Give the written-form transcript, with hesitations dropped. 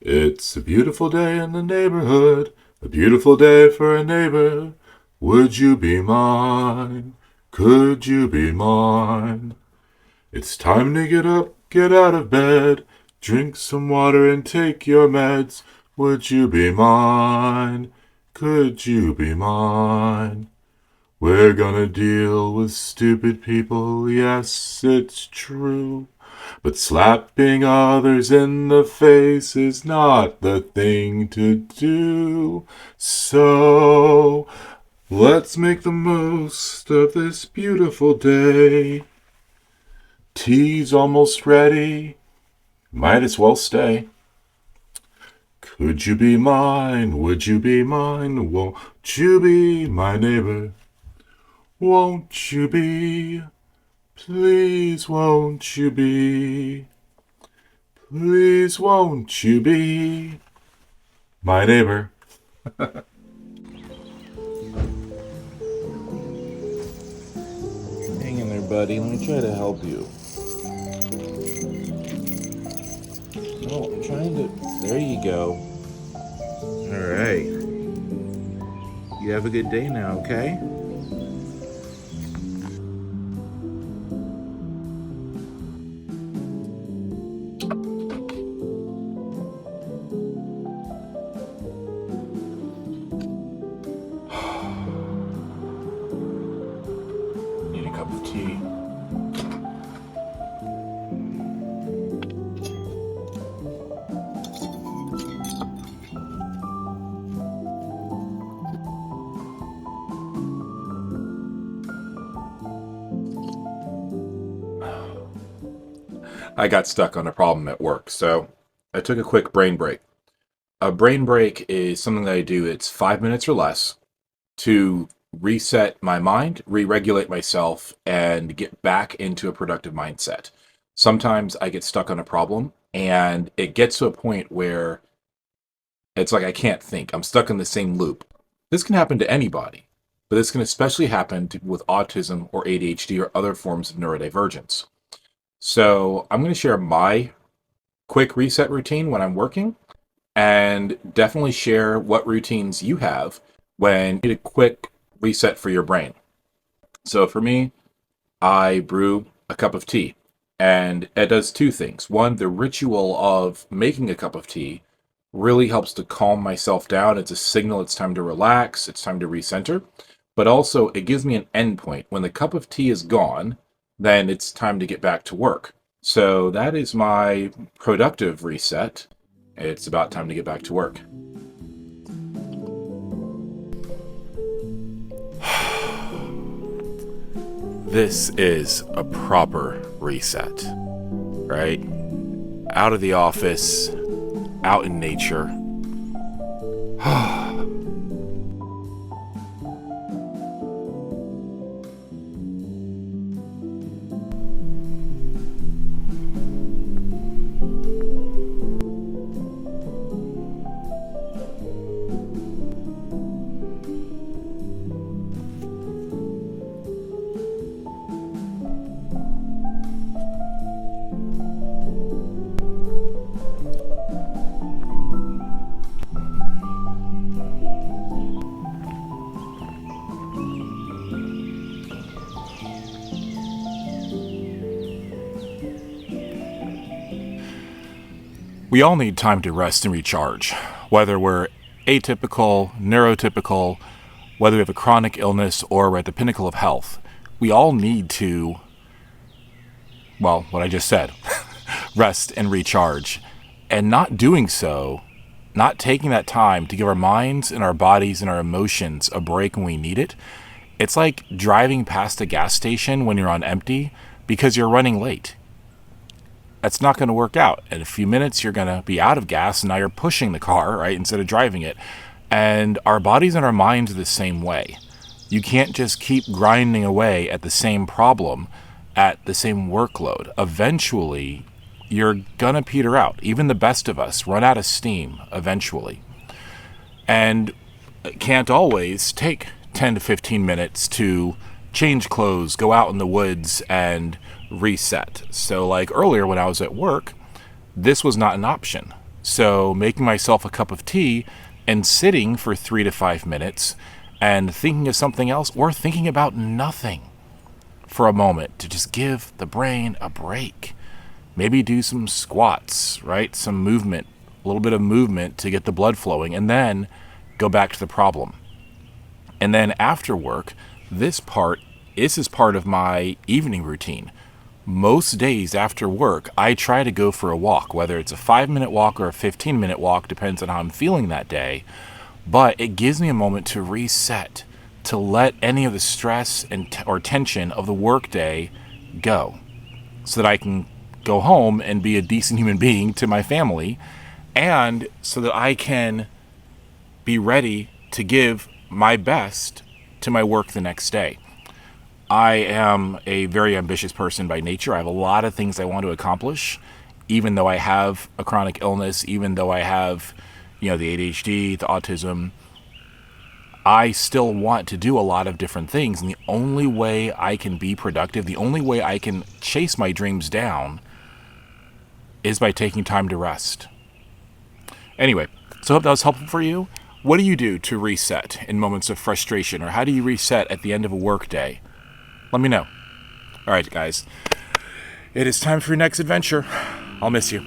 It's a beautiful day in the neighborhood, a beautiful day for a neighbor. Would you be mine? Could you be mine? It's time to get up, get out of bed, drink some water and take your meds. Would you be mine? Could you be mine? We're gonna deal with stupid people, yes, it's true. But slapping others in the face is not the thing to do. So let's make the most of this beautiful day. Tea's almost ready, might as well stay. Could you be mine? Would you be mine? Won't you be my neighbor? Won't you be? Please won't you be? Please won't you be my neighbor? Hang in there, buddy. Let me try to help you. No, I'm trying to. There you go. Alright. You have a good day now, okay? Need a cup of tea. I got stuck on a problem at work, so I took a quick brain break. A brain break is something that I do, it's 5 minutes or less to reset my mind, re-regulate myself, and get back into a productive mindset. Sometimes I get stuck on a problem and it gets to a point where it's like I can't think. I'm stuck in the same loop. This can happen to anybody, but this can especially happen with autism or ADHD or other forms of neurodivergence. So I'm going to share my quick reset routine when I'm working and definitely share what routines you have when you need a quick reset for your brain. So for me, I brew a cup of tea and it does two things. One, the ritual of making a cup of tea really helps to calm myself down. It's a signal it's time to relax, it's time to recenter. But also, it gives me an endpoint. When the cup of tea is gone, then it's time to get back to work. So that is my productive reset. It's about time to get back to work. This is a proper reset, right? Out of the office, out in nature. We all need time to rest and recharge, whether we're atypical, neurotypical, whether we have a chronic illness or we're at the pinnacle of health. We all need to, well, what I just said, rest and recharge. And not doing so, not taking that time to give our minds and our bodies and our emotions a break when we need it, it's like driving past a gas station when you're on empty because you're running late. That's not going to work out. In a few minutes, you're going to be out of gas, and now you're pushing the car, right, instead of driving it. And our bodies and our minds are the same way. You can't just keep grinding away at the same problem, at the same workload. Eventually, you're going to peter out. Even the best of us run out of steam eventually. And it can't always take 10 to 15 minutes to change clothes, go out in the woods, and reset. So like earlier when I was at work, this was not an option. So making myself a cup of tea and sitting for 3 to 5 minutes and thinking of something else or thinking about nothing for a moment to just give the brain a break. Maybe do some squats, right? Some movement, a little bit of movement to get the blood flowing, and then go back to the problem. And then after work, this is part of my evening routine. Most days after work, I try to go for a walk, whether it's a 5-minute walk or a 15-minute walk, depends on how I'm feeling that day. But it gives me a moment to reset, to let any of the stress or tension of the workday go, so that I can go home and be a decent human being to my family, and so that I can be ready to give my best to my work the next day. I am a very ambitious person by nature. I have a lot of things I want to accomplish, even though I have a chronic illness, even though I have, the ADHD, the autism. I still want to do a lot of different things, and the only way I can be productive, the only way I can chase my dreams down is by taking time to rest. Anyway, so I hope that was helpful for you. What do you do to reset in moments of frustration, or how do you reset at the end of a work day? Let me know. All right, guys. It is time for your next adventure. I'll miss you.